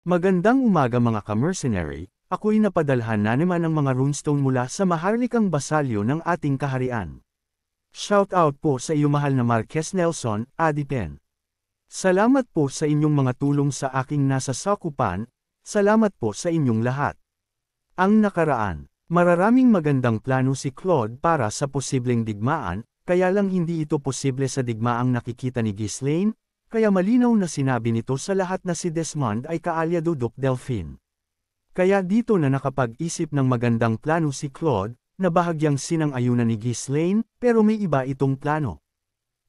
Magandang umaga mga ka-mercenary, ako'y napadalhan na naman ng mga runestone mula sa maharlikang basalyo ng ating kaharian. Shout out po sa iyo mahal na Marquez Nelson, Adipen. Salamat po sa inyong mga tulong sa aking nasa sakupan, salamat po sa inyong lahat. Ang nakaraan, mararaming magandang plano si Claude para sa posibleng digmaan, kaya lang hindi ito posible sa digmaang nakikita ni Ghislaine, kaya malinaw na sinabi nito sa lahat na si Desmond ay kaalyado Duke Delphine. Kaya dito na nakapag-isip ng magandang plano si Claude, na bahagyang sinang-ayunan ni Ghislaine, pero may iba itong plano.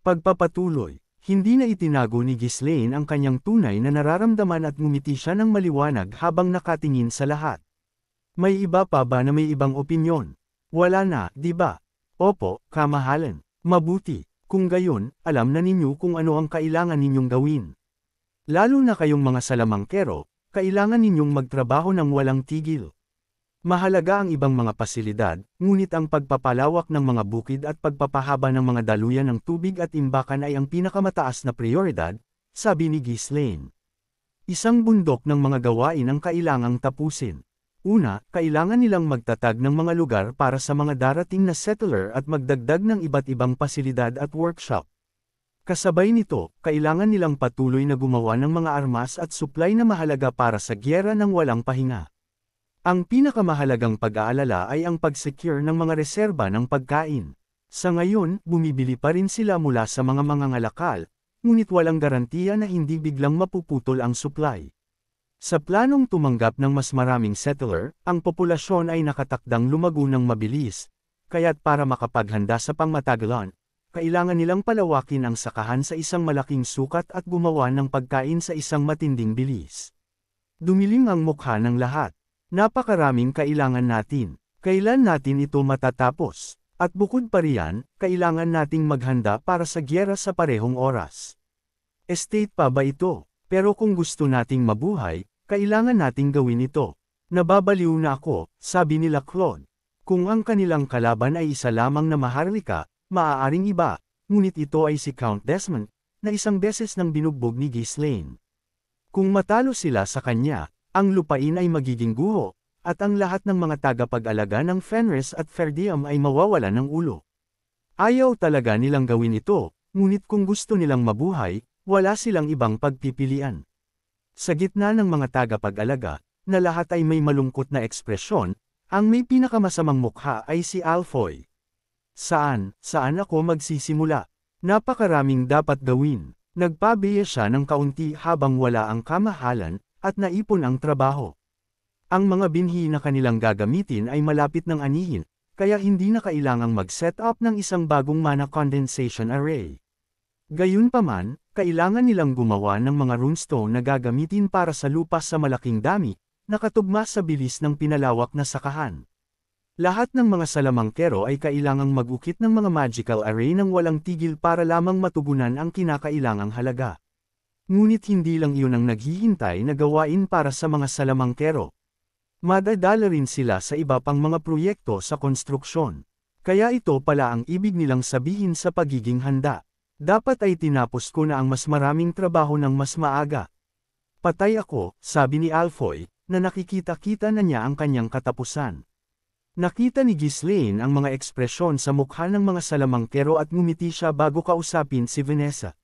Pagpapatuloy, hindi na itinago ni Ghislaine ang kanyang tunay na nararamdaman at ngumiti siya ng maliwanag habang nakatingin sa lahat. May iba pa ba na may ibang opinyon? Wala na, di ba? Opo, kamahalan. Mabuti. Kung gayon, alam na ninyo kung ano ang kailangan ninyong gawin. Lalo na kayong mga salamangkero, kailangan ninyong magtrabaho ng walang tigil. Mahalaga ang ibang mga pasilidad, ngunit ang pagpapalawak ng mga bukid at pagpapahaba ng mga daluyan ng tubig at imbakan ay ang pinakamataas na prioridad, sabi ni Ghislaine. Isang bundok ng mga gawain ang kailangang tapusin. Una, kailangan nilang magtatag ng mga lugar para sa mga darating na settler at magdagdag ng iba't ibang pasilidad at workshop. Kasabay nito, kailangan nilang patuloy na gumawa ng mga armas at supply na mahalaga para sa gyera ng walang pahinga. Ang pinakamahalagang pag-aalala ay ang pag-secure ng mga reserba ng pagkain. Sa ngayon, bumibili pa rin sila mula sa mga mangangalakal, ngunit walang garantiya na hindi biglang mapuputol ang supply. Sa planong tumanggap ng mas maraming settler, ang populasyon ay nakatakdang lumago ng mabilis, kaya't para makapaghanda sa pangmatagalan, kailangan nilang palawakin ang sakahan sa isang malaking sukat at gumawa ng pagkain sa isang matinding bilis. Dumilim ang mukha ng lahat. Napakaraming kailangan natin. Kailan natin ito matatapos? At bukod pa riyan, kailangan nating maghanda para sa gyera sa parehong oras. Estate pa ba ito? Pero kung gusto nating mabuhay, kailangan nating gawin ito. Nababaliw na ako, sabi nila Claude. Kung ang kanilang kalaban ay isa lamang na maharlika, maaaring iba, ngunit ito ay si Count Desmond, na isang beses nang binugbog ni Ghislaine. Kung matalo sila sa kanya, ang lupain ay magiging guho, at ang lahat ng mga tagapag-alaga ng Fenris at Ferdium ay mawawala ng ulo. Ayaw talaga nilang gawin ito, ngunit kung gusto nilang mabuhay, wala silang ibang pagpipilian. Sa gitna ng mga tagapag-alaga, na lahat ay may malungkot na ekspresyon, ang may pinakamasamang mukha ay si Alfoy. Saan ako magsisimula? Napakaraming dapat gawin. Nagpabiya siya ng kaunti habang wala ang kamahalan, at naipon ang trabaho. Ang mga binhi na kanilang gagamitin ay malapit ng anihin, kaya hindi na kailangang mag-set up ng isang bagong mana condensation array. Gayunpaman, kailangan nilang gumawa ng mga runestone na gagamitin para sa lupa sa malaking dami, nakatugma sa bilis ng pinalawak na sakahan. Lahat ng mga salamangkero ay kailangang mag-ukit ng mga magical array ng walang tigil para lamang matugunan ang kinakailangang halaga. Ngunit hindi lang iyon ang naghihintay na gawain para sa mga salamangkero. Madadala rin sila sa iba pang mga proyekto sa konstruksyon. Kaya ito pala ang ibig nilang sabihin sa pagiging handa. Dapat ay tinapos ko na ang mas maraming trabaho ng mas maaga. Patay ako, sabi ni Alfoy, na nakikita-kita na niya ang kanyang katapusan. Nakita ni Ghislaine ang mga ekspresyon sa mukha ng mga salamangkero at ngumiti siya bago kausapin si Vanessa.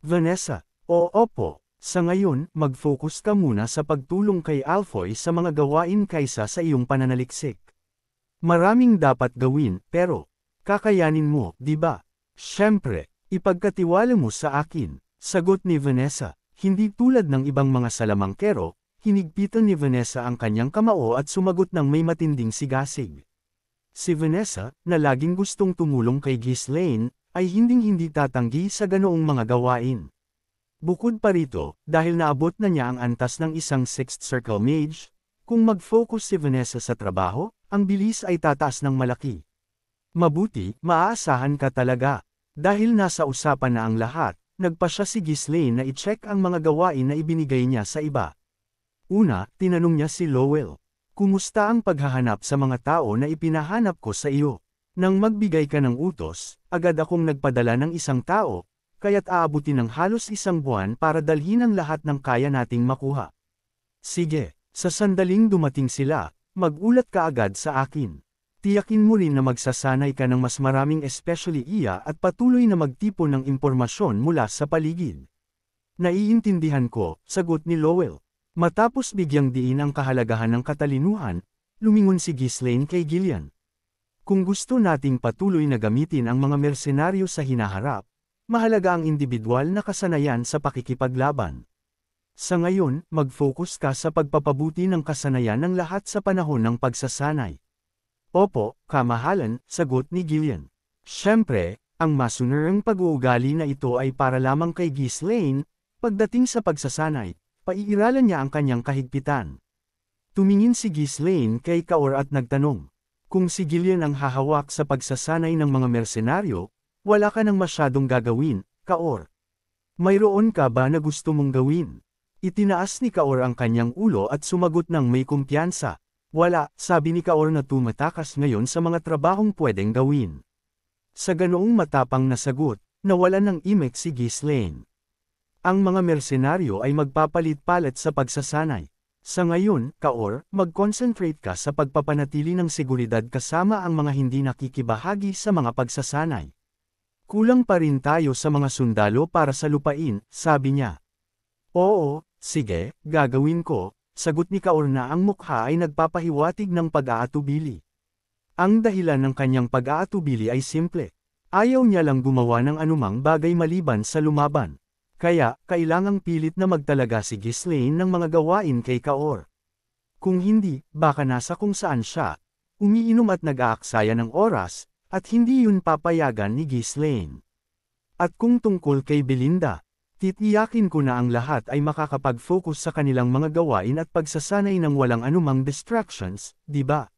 Vanessa, opo, sa ngayon, mag-focus ka muna sa pagtulong kay Alfoy sa mga gawain kaysa sa iyong pananaliksik. Maraming dapat gawin, pero, kakayanin mo, di ba? Siyempre. Ipagkatiwala mo sa akin, sagot ni Vanessa. Hindi tulad ng ibang mga salamangkero, hinigpitan ni Vanessa ang kanyang kamao at sumagot ng may matinding sigasig. Si Vanessa, na laging gustong tumulong kay Ghislaine, ay hinding-hindi tatanggi sa ganoong mga gawain. Bukod pa rito, dahil naabot na niya ang antas ng isang Sixth Circle Mage, kung mag-focus si Vanessa sa trabaho, ang bilis ay tataas ng malaki. Mabuti, maaasahan ka talaga. Dahil nasa usapan na ang lahat, nagpa siya si Ghislaine na i-check ang mga gawain na ibinigay niya sa iba. Una, tinanong niya si Lowell. Kumusta ang paghahanap sa mga tao na ipinahanap ko sa iyo? Nang magbigay ka ng utos, agad akong nagpadala ng isang tao, kaya't aabutin ng halos isang buwan para dalhin ang lahat ng kaya nating makuha. Sige, sa sandaling dumating sila, mag-ulat ka agad sa akin. Tiyakin mo rin na magsasanay ka ng mas maraming especially iya at patuloy na magtipon ng impormasyon mula sa paligid. Naiintindihan ko, sagot ni Lowell. Matapos bigyang diin ang kahalagahan ng katalinuhan, lumingon si Ghislaine kay Gillian. Kung gusto nating patuloy na gamitin ang mga mersenaryo sa hinaharap, mahalaga ang individual na kasanayan sa pakikipaglaban. Sa ngayon, mag-focus ka sa pagpapabuti ng kasanayan ng lahat sa panahon ng pagsasanay. Opo, kamahalan, sagot ni Gillian. Siyempre, ang masunerang pag-uugali na ito ay para lamang kay Ghislaine. Pagdating sa pagsasanay, paiiralan niya ang kanyang kahigpitan. Tumingin si Ghislaine kay Kaor at nagtanong, kung si Gillian ang hahawak sa pagsasanay ng mga mersenaryo, wala ka nang masyadong gagawin, Kaor. Mayroon ka ba na gusto mong gawin? Itinaas ni Kaor ang kanyang ulo at sumagot ng may kumpiyansa. Wala, sabi ni Kaor na tumatakas ngayon sa mga trabahong pwedeng gawin. Sa ganoong matapang na sagot, nawalan ng imek si Ghislaine. Ang mga mersenaryo ay magpapalit-palit sa pagsasanay. Sa ngayon, Kaor, mag-concentrate ka sa pagpapanatili ng seguridad kasama ang mga hindi nakikibahagi sa mga pagsasanay. Kulang pa rin tayo sa mga sundalo para sa lupain, sabi niya. Oo, sige, gagawin ko, sagot ni Kaor na ang mukha ay nagpapahiwatig ng pag-aatubili. Ang dahilan ng kanyang pag-aatubili ay simple. Ayaw niya lang gumawa ng anumang bagay maliban sa lumaban. Kaya, kailangang pilit na magtalaga si Ghislaine ng mga gawain kay Kaor. Kung hindi, baka nasa kung saan siya, umiinom at nag-aaksaya ng oras, at hindi yun papayagan ni Ghislaine. At kung tungkol kay Belinda, titiyakin ko na ang lahat ay makakapag-focus sa kanilang mga gawain at pagsasanay ng walang anumang distractions, di ba?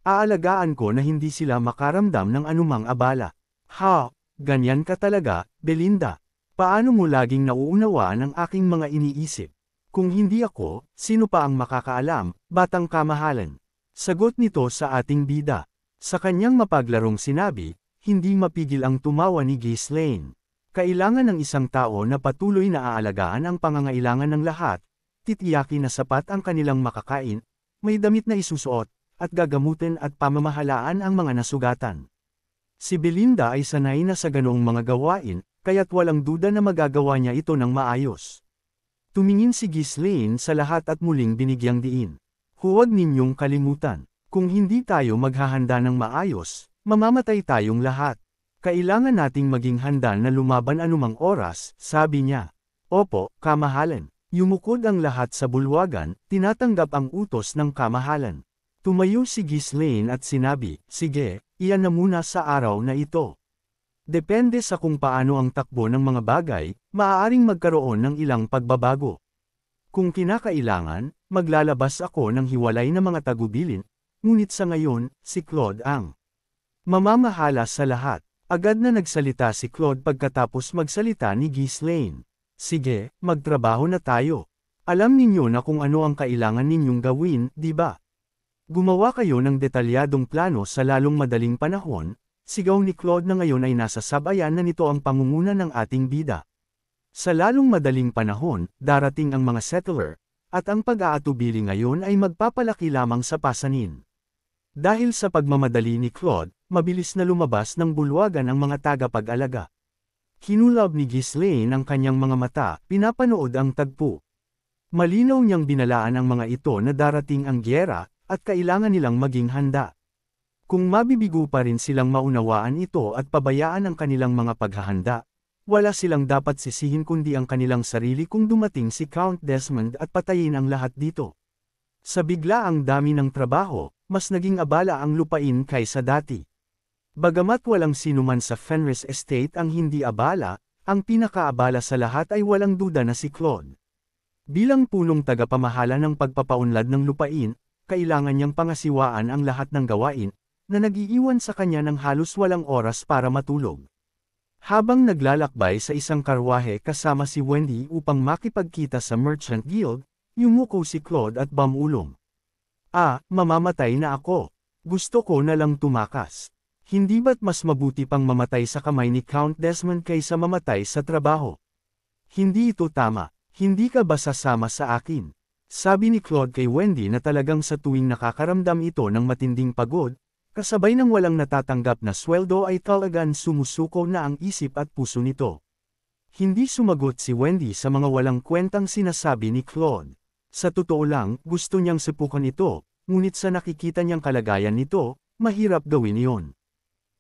Aalagaan ko na hindi sila makaramdam ng anumang abala. Ha, ganyan ka talaga, Belinda. Paano mo laging nauunawaan ang aking mga iniisip? Kung hindi ako, sino pa ang makakaalam, batang kamahalan? Sagot nito sa ating bida. Sa kanyang mapaglarong sinabi, hindi mapigil ang tumawa ni Ghislaine. Kailangan ng isang tao na patuloy na aalagaan ang pangangailangan ng lahat, titiyakin na sapat ang kanilang makakain, may damit na isusuot, at gagamutin at pamamahalaan ang mga nasugatan. Si Belinda ay sanay na sa ganoong mga gawain, kaya't walang duda na magagawa niya ito ng maayos. Tumingin si Ghislaine sa lahat at muling binigyang diin. Huwag ninyong kalimutan, kung hindi tayo maghahanda ng maayos, mamamatay tayong lahat. Kailangan nating maging handa na lumaban anumang oras, sabi niya. Opo, kamahalan. Yumukod ang lahat sa bulwagan, tinatanggap ang utos ng kamahalan. Tumayo si Ghislaine at sinabi, sige, iyan na muna sa araw na ito. Depende sa kung paano ang takbo ng mga bagay, maaaring magkaroon ng ilang pagbabago. Kung kinakailangan, maglalabas ako ng hiwalay na mga tagubilin, ngunit sa ngayon, si Claude ang mamamahala sa lahat. Agad na nagsalita si Claude pagkatapos magsalita ni Ghislaine. Sige, magtrabaho na tayo. Alam ninyo na kung ano ang kailangan ninyong gawin, di ba? Gumawa kayo ng detalyadong plano sa lalong madaling panahon. Sigaw ni Claude na ngayon ay nasa sabayan na nito ang pangunguna ng ating bida. Sa lalong madaling panahon, darating ang mga settler, at ang pag-aatubili ngayon ay magpapalaki lamang sa pasanin. Dahil sa pagmamadali ni Claude, mabilis na lumabas ng bulwagan ang mga tagapag-alaga. Kinulab ni Ghislaine ang kanyang mga mata, pinapanood ang tagpo. Malinaw niyang binalaan ang mga ito na darating ang gyera, at kailangan nilang maging handa. Kung mabibigo pa rin silang maunawaan ito at pabayaan ang kanilang mga paghahanda, wala silang dapat sisihin kundi ang kanilang sarili kung dumating si Count Desmond at patayin ang lahat dito. Sa biglaang dami ng trabaho, mas naging abala ang lupain kaysa dati. Bagamat walang sinuman sa Fenris Estate ang hindi abala, ang pinakaabala sa lahat ay walang duda na si Claude. Bilang punong tagapamahala ng pagpapaunlad ng lupain, kailangan niyang pangasiwaan ang lahat ng gawain, na nag-iiwan sa kanya ng halos walang oras para matulog. Habang naglalakbay sa isang karwahe kasama si Wendy upang makipagkita sa Merchant Guild, yumuko si Claude at bumulong. Mamamatay na ako. Gusto ko na lang tumakas. Hindi ba't mas mabuti pang mamatay sa kamay ni Count Desmond kaysa mamatay sa trabaho? Hindi ito tama. Hindi ka ba sasama sa akin? Sabi ni Claude kay Wendy na talagang sa tuwing nakakaramdam ito ng matinding pagod, kasabay ng walang natatanggap na sweldo ay talagang sumusuko na ang isip at puso nito. Hindi sumagot si Wendy sa mga walang kwentang sinasabi ni Claude. Sa totoo lang, gusto niyang supukan ito, ngunit sa nakikita niyang kalagayan nito, mahirap gawin iyon.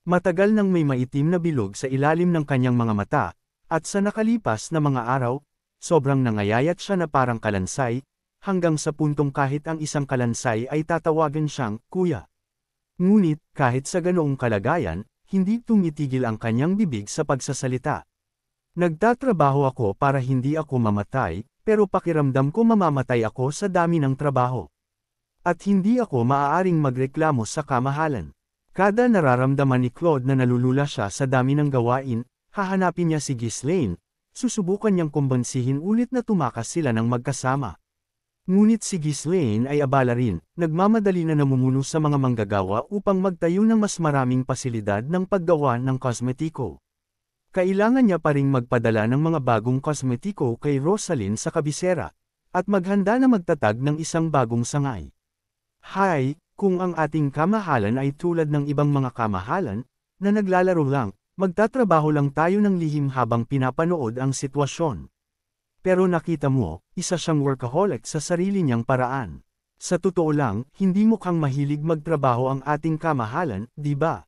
Matagal nang may maitim na bilog sa ilalim ng kanyang mga mata, at sa nakalipas na mga araw, sobrang nangayayat siya na parang kalansay, hanggang sa puntong kahit ang isang kalansay ay tatawagan siyang, Kuya. Ngunit, kahit sa ganoong kalagayan, hindi tumitigil ang kanyang bibig sa pagsasalita. Nagtatrabaho ako para hindi ako mamatay, pero pakiramdam ko mamamatay ako sa dami ng trabaho. At hindi ako maaaring magreklamo sa kamahalan. Kada nararamdaman ni Claude na nalulula siya sa dami ng gawain, hahanapin niya si Ghislaine, susubukan niyang kumbansihin ulit na tumakas sila ng magkasama. Ngunit si Ghislaine ay abala rin, nagmamadali na namumuno sa mga manggagawa upang magtayo ng mas maraming pasilidad ng paggawa ng kosmetiko. Kailangan niya pa ring magpadala ng mga bagong kosmetiko kay Rosalyn sa kabisera, at maghanda na magtatag ng isang bagong sangay. Hay, kung ang ating kamahalan ay tulad ng ibang mga kamahalan, na naglalaro lang, magtatrabaho lang tayo ng lihim habang pinapanood ang sitwasyon. Pero nakita mo, isa siyang workaholic sa sarili niyang paraan. Sa totoo lang, hindi mukhang mahilig magtrabaho ang ating kamahalan, di ba?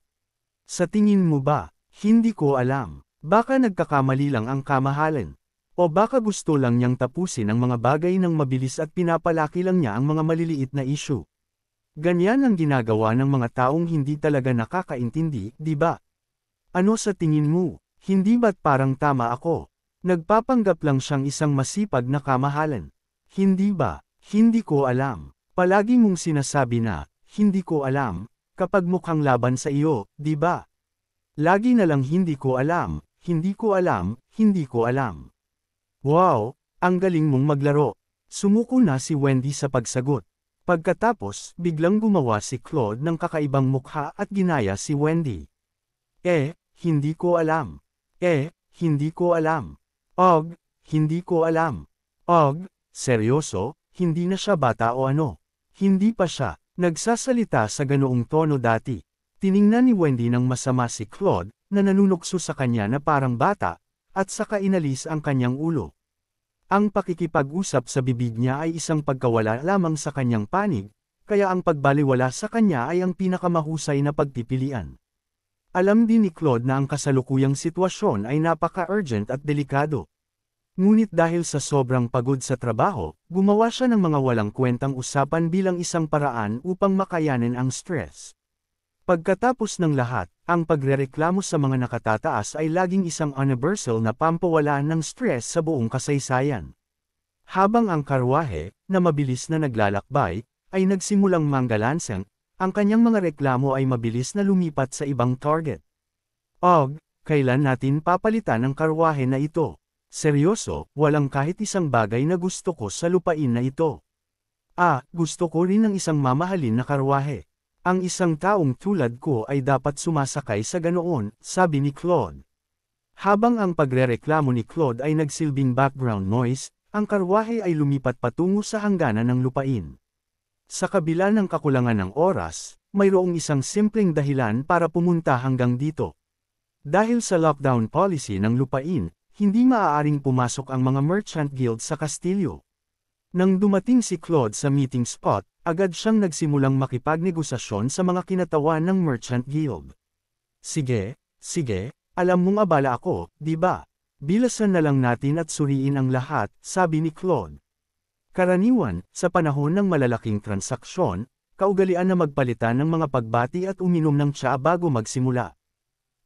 Sa tingin mo ba? Hindi ko alam. Baka nagkakamali lang ang kamahalan. O baka gusto lang niyang tapusin ang mga bagay ng mabilis at pinapalaki lang niya ang mga maliliit na issue. Ganyan ang ginagawa ng mga taong hindi talaga nakakaintindi, di ba? Ano sa tingin mo? Hindi ba't parang tama ako? Nagpapanggap lang siyang isang masipag na kamahalan. Hindi ba? Hindi ko alam. Palagi mong sinasabi na, hindi ko alam, kapag mukhang laban sa iyo, di ba? Lagi na lang hindi ko alam, hindi ko alam, hindi ko alam. Wow, ang galing mong maglaro. Sumuko na si Wendy sa pagsagot. Pagkatapos, biglang gumawa si Claude ng kakaibang mukha at ginaya si Wendy. Hindi ko alam. Hindi ko alam. Og, hindi ko alam. Og, seryoso, hindi na siya bata o ano? Hindi pa siya nagsasalita sa ganoong tono dati. Tiningnan ni Wendy ng masama si Claude, na nanunukso sa kanya na parang bata, at saka inalis ang kanyang ulo. Ang pakikipag-usap sa bibig niya ay isang pagkawala lamang sa kanyang panig, kaya ang pagbaliwala sa kanya ay ang pinakamahusay na pagpipilian. Alam din ni Claude na ang kasalukuyang sitwasyon ay napaka-urgent at delikado. Ngunit dahil sa sobrang pagod sa trabaho, gumawa siya ng mga walang kwentang usapan bilang isang paraan upang makayanin ang stress. Pagkatapos ng lahat, ang pagrereklamo sa mga nakatataas ay laging isang universal na pampawala ng stress sa buong kasaysayan. Habang ang karwahe, na mabilis na naglalakbay, ay nagsimulang manggalansang, ang kanyang mga reklamo ay mabilis na lumipat sa ibang target. Og, kailan natin papalitan ang karwahe na ito? Seryoso, walang kahit isang bagay na gusto ko sa lupain na ito. Gusto ko rin ng isang mamahalin na karwahe. Ang isang taong tulad ko ay dapat sumasakay sa ganoon, sabi ni Claude. Habang ang pagrereklamo ni Claude ay nagsilbing background noise, ang karwahe ay lumipat patungo sa hangganan ng lupain. Sa kabila ng kakulangan ng oras, mayroong isang simpleng dahilan para pumunta hanggang dito. Dahil sa lockdown policy ng lupain, hindi maaaring pumasok ang mga merchant guild sa kastilyo. Nang dumating si Claude sa meeting spot, agad siyang nagsimulang makipagnegosasyon sa mga kinatawan ng merchant guild. Sige, alam mong abala ako, di ba? Bilasan na lang natin at suriin ang lahat, sabi ni Claude. Karaniwan, sa panahon ng malalaking transaksyon, kaugalian na magpalitan ng mga pagbati at uminom ng tsaa bago magsimula.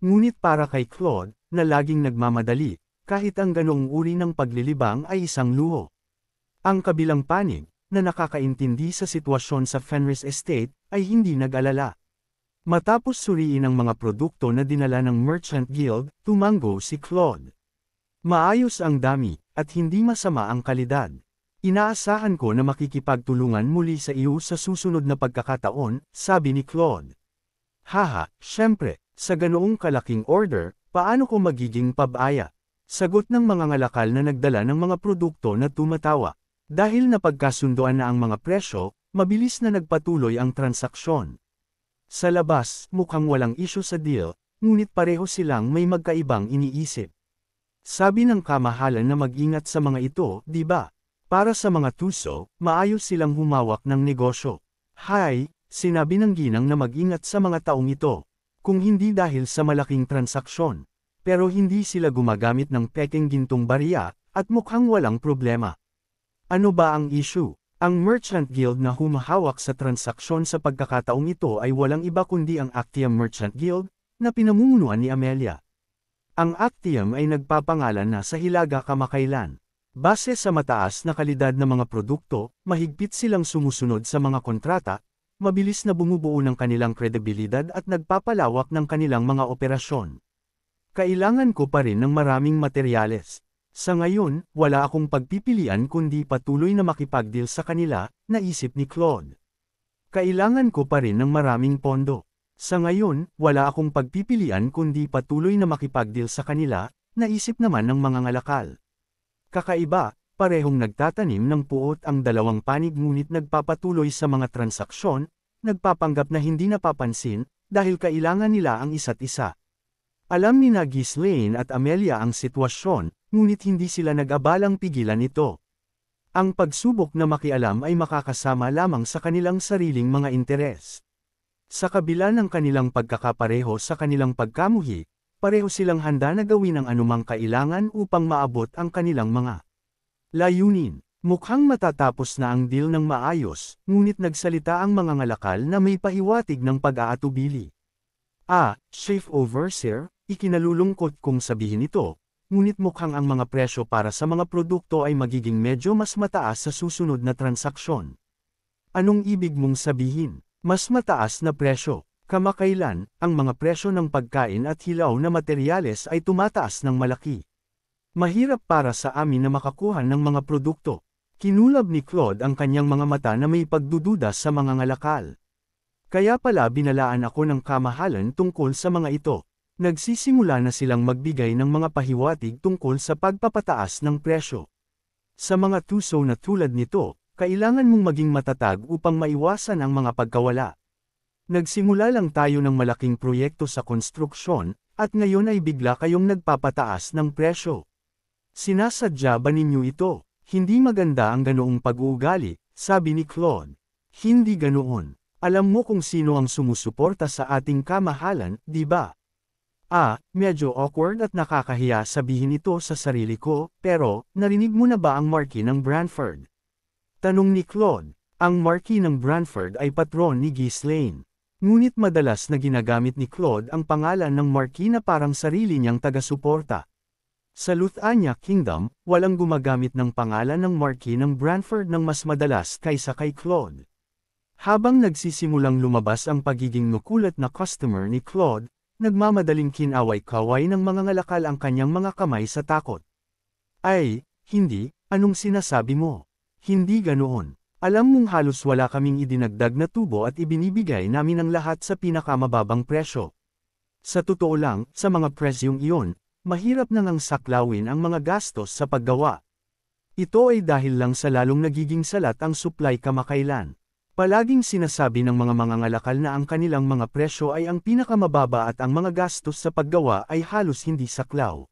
Ngunit para kay Claude, na laging nagmamadali, kahit ang ganoong uri ng paglilibang ay isang luho. Ang kabilang panig, na nakakaintindi sa sitwasyon sa Fenris Estate, ay hindi nag-alala. Matapos suriin ang mga produkto na dinala ng Merchant Guild, tumango si Claude. Maayos ang dami, at hindi masama ang kalidad. Inaasahan ko na makikipagtulungan muli sa iyo sa susunod na pagkakataon, sabi ni Claude. Haha, syempre, sa ganoong kalaking order, paano ko magiging pabaya? Sagot ng mga ngalakal na nagdala ng mga produkto na tumatawa. Dahil napagkasunduan na ang mga presyo, mabilis na nagpatuloy ang transaksyon. Sa labas, mukhang walang isyu sa deal, ngunit pareho silang may magkaibang iniisip. Sabi ng kamahalan na mag-ingat sa mga ito, di ba? Para sa mga tuso, maayos silang humawak ng negosyo. Hay, sinabi ng ginang na mag-ingat sa mga taong ito. Kung hindi dahil sa malaking transaksyon. Pero hindi sila gumagamit ng pekeng gintong barya, at mukhang walang problema. Ano ba ang issue? Ang Merchant Guild na humahawak sa transaksyon sa pagkakataong ito ay walang iba kundi ang Actium Merchant Guild, na pinamumunuan ni Amelia. Ang Actium ay nagpapangalan na sa Hilaga kamakailan. Base sa mataas na kalidad ng mga produkto, mahigpit silang sumusunod sa mga kontrata, mabilis na bumubuo ng kanilang kredibilidad at nagpapalawak ng kanilang mga operasyon. Kailangan ko pa rin ng maraming materyales. Sa ngayon, wala akong pagpipilian kundi patuloy na makipagdeal sa kanila, naisip ni Claude. Kailangan ko pa rin ng maraming pondo. Sa ngayon, wala akong pagpipilian kundi patuloy na makipagdeal sa kanila, naisip naman ng mga ngalakal. Kakaiba, parehong nagtatanim ng puot ang dalawang panig ngunit nagpapatuloy sa mga transaksyon, nagpapanggap na hindi napapansin, dahil kailangan nila ang isa't isa. Alam ni Ghislaine at Amelia ang sitwasyon, ngunit hindi sila nag-abalang pigilan ito. Ang pagsubok na makialam ay makakasama lamang sa kanilang sariling mga interes. Sa kabila ng kanilang pagkakapareho sa kanilang pagkamuhi, pareho silang handa na gawin ang anumang kailangan upang maabot ang kanilang mga layunin. Mukhang matatapos na ang deal ng maayos, ngunit nagsalita ang mga ngalakal na may pahiwatig ng pag-aatubili. Chief Overseer, ikinalulungkot kong sabihin ito, ngunit mukhang ang mga presyo para sa mga produkto ay magiging medyo mas mataas sa susunod na transaksyon. Anong ibig mong sabihin? Mas mataas na presyo. Kamakailan, ang mga presyo ng pagkain at hilaw na materyales ay tumataas ng malaki. Mahirap para sa amin na makakuha ng mga produkto. Kinulab ni Claude ang kanyang mga mata na may pagdududa sa mga ngalakal. Kaya pala binalaan ako ng kamahalan tungkol sa mga ito. Nagsisimula na silang magbigay ng mga pahiwatig tungkol sa pagpapataas ng presyo. Sa mga tuso na tulad nito, kailangan mong maging matatag upang maiwasan ang mga pagkawala. Nagsimula lang tayo ng malaking proyekto sa konstruksyon, at ngayon ay bigla kayong nagpapataas ng presyo. Sinasadya ba ninyo ito? Hindi maganda ang ganoong pag-uugali, sabi ni Claude. Hindi ganoon. Alam mo kung sino ang sumusuporta sa ating kamahalan, di ba? Medyo awkward at nakakahiya sabihin ito sa sarili ko, pero, narinig mo na ba ang Marquis ng Branford? Tanong ni Claude. Ang Marquis ng Branford ay patron ni Ghislaine. Ngunit madalas na ginagamit ni Claude ang pangalan ng Marquis na parang sarili niyang taga-suporta. Sa Luthania Kingdom, walang gumagamit ng pangalan ng Marquis ng Branford ng mas madalas kaysa kay Claude. Habang nagsisimulang lumabas ang pagiging nukulat na customer ni Claude, nagmamadaling kinaway-kaway ng mga ngalakal ang kanyang mga kamay sa takot. Hindi, anong sinasabi mo? Hindi ganoon. Alam mong halos wala kaming idinagdag na tubo at ibinibigay namin ang lahat sa pinakamababang presyo. Sa totoo lang, sa mga presyong iyon, mahirap na ngang saklawin ang mga gastos sa paggawa. Ito ay dahil lang sa lalong nagiging salat ang supply kamakailan. Palaging sinasabi ng mga mangangalakal na ang kanilang mga presyo ay ang pinakamababa at ang mga gastos sa paggawa ay halos hindi saklaw.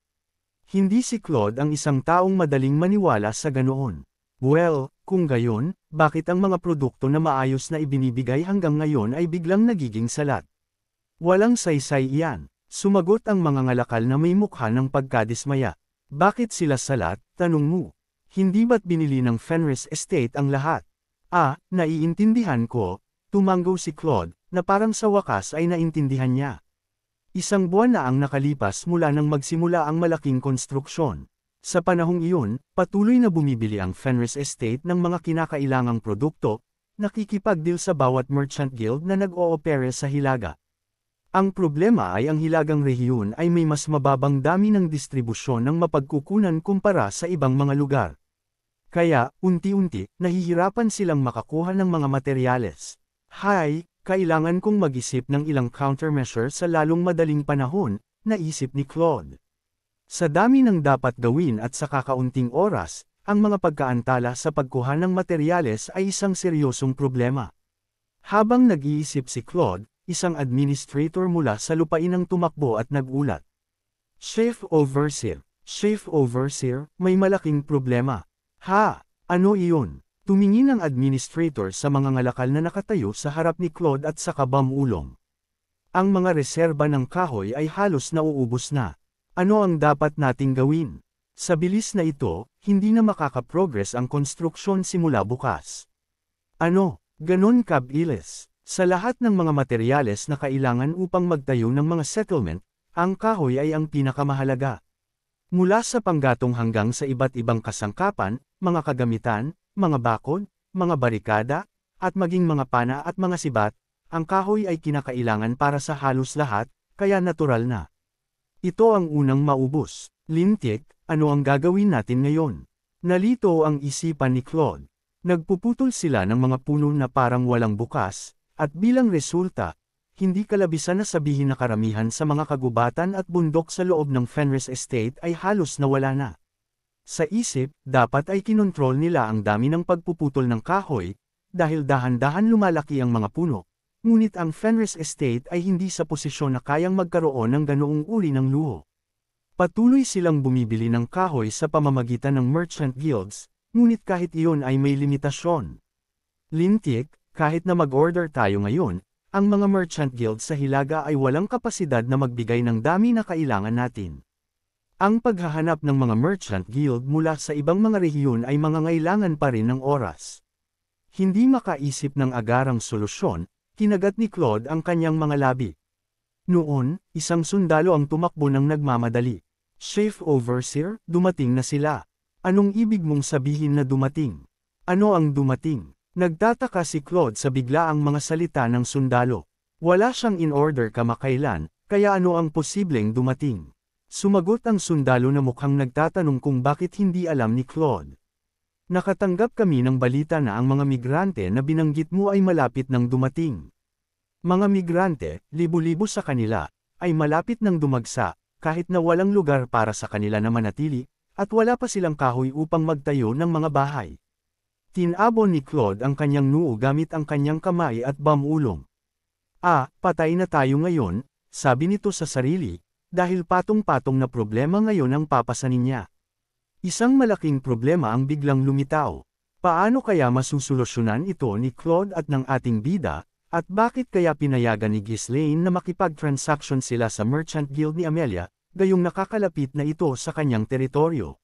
Hindi si Claude ang isang taong madaling maniwala sa ganoon. Well, kung gayon, bakit ang mga produkto na maayos na ibinibigay hanggang ngayon ay biglang nagiging salat? Walang saysay iyan. Sumagot ang mga ngalakal na may mukha ng pagkadismaya. Bakit sila salat, tanong mo? Hindi ba't binili ng Fenris Estate ang lahat? Naiintindihan ko, tumanggo si Claude, na parang sa wakas ay naintindihan niya. Isang buwan na ang nakalipas mula nang magsimula ang malaking konstruksyon. Sa panahong iyon, patuloy na bumibili ang Fenris Estate ng mga kinakailangang produkto, nakikipagdeal sa bawat merchant guild na nag-oopera sa Hilaga. Ang problema ay ang Hilagang rehiyon ay may mas mababang dami ng distribusyon ng mapagkukunan kumpara sa ibang mga lugar. Kaya, unti-unti, nahihirapan silang makakuha ng mga materyales. Kailangan kong mag-isip ng ilang countermeasure sa lalong madaling panahon, naisip ni Claude. Sa dami ng dapat gawin at sa kakaunting oras, ang mga pagkaantala sa pagkuha ng materyales ay isang seryosong problema. Habang nag-iisip si Claude, isang administrator mula sa lupain ang tumakbo at nagulat. Chief Overseer, may malaking problema. Ha, ano iyon? Tumingin ang administrator sa mga ngalakal na nakatayo sa harap ni Claude at saka bumulong. Ang mga reserba ng kahoy ay halos nauubos na. Ano ang dapat nating gawin? Sa bilis na ito, hindi na makakaprogress ang konstruksyon simula bukas. Ano, ganon kabilis? Sa lahat ng mga materyales na kailangan upang magtayo ng mga settlement, ang kahoy ay ang pinakamahalaga. Mula sa panggatong hanggang sa iba't ibang kasangkapan, mga kagamitan, mga bakod, mga barikada, at maging mga pana at mga sibat, ang kahoy ay kinakailangan para sa halos lahat, kaya natural na. Ito ang unang maubos. Lintik, ano ang gagawin natin ngayon? Nalito ang isipan ni Claude. Nagpuputol sila ng mga puno na parang walang bukas, at bilang resulta, hindi kalabisan na sabihin na karamihan sa mga kagubatan at bundok sa loob ng Fenris Estate ay halos nawala na. Sa isip, dapat ay kinontrol nila ang dami ng pagpuputol ng kahoy, dahil dahan-dahan lumalaki ang mga puno. Ngunit ang Fenris Estate ay hindi sa posisyon na kayang magkaroon ng ganoong uri ng luho. Patuloy silang bumibili ng kahoy sa pamamagitan ng merchant guilds, ngunit kahit iyon ay may limitasyon. Lintik, kahit na mag-order tayo ngayon, ang mga merchant guilds sa Hilaga ay walang kapasidad na magbigay ng dami na kailangan natin. Ang paghahanap ng mga merchant guild mula sa ibang mga rehiyon ay mangangailangan pa rin ng oras. Hindi makaisip ng agarang solusyon, kinagat ni Claude ang kanyang mga labi. Noon, isang sundalo ang tumakbo ng nagmamadali. Chief Overseer, dumating na sila. Anong ibig mong sabihin na dumating? Ano ang dumating? Nagtataka si Claude sa biglaang mga salita ng sundalo. Wala siyang in-order kamakailan, kaya ano ang posibleng dumating? Sumagot ang sundalo na mukhang nagtatanong kung bakit hindi alam ni Claude. Nakatanggap kami ng balita na ang mga migrante na binanggit mo ay malapit ng dumating. Mga migrante, libo-libo sa kanila, ay malapit ng dumagsa, kahit na walang lugar para sa kanila na manatili, at wala pa silang kahoy upang magtayo ng mga bahay. Tinabon ni Claude ang kanyang noo gamit ang kanyang kamay at bumulong. Patay na tayo ngayon, sabi nito sa sarili, dahil patong-patong na problema ngayon ang papasanin niya. Isang malaking problema ang biglang lumitaw. Paano kaya masusolusyonan ito ni Claude at ng ating bida, at bakit kaya pinayagan ni Ghislaine na makipag-transaction sila sa Merchant Guild ni Amelia, gayong nakakalapit na ito sa kanyang teritoryo?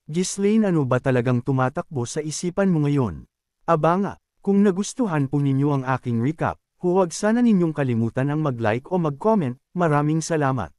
Ghislaine, ano ba talagang tumatakbo sa isipan mo ngayon? Aba nga, kung nagustuhan po ninyo ang aking recap, huwag sana ninyong kalimutan ang mag-like o mag-comment. Maraming salamat.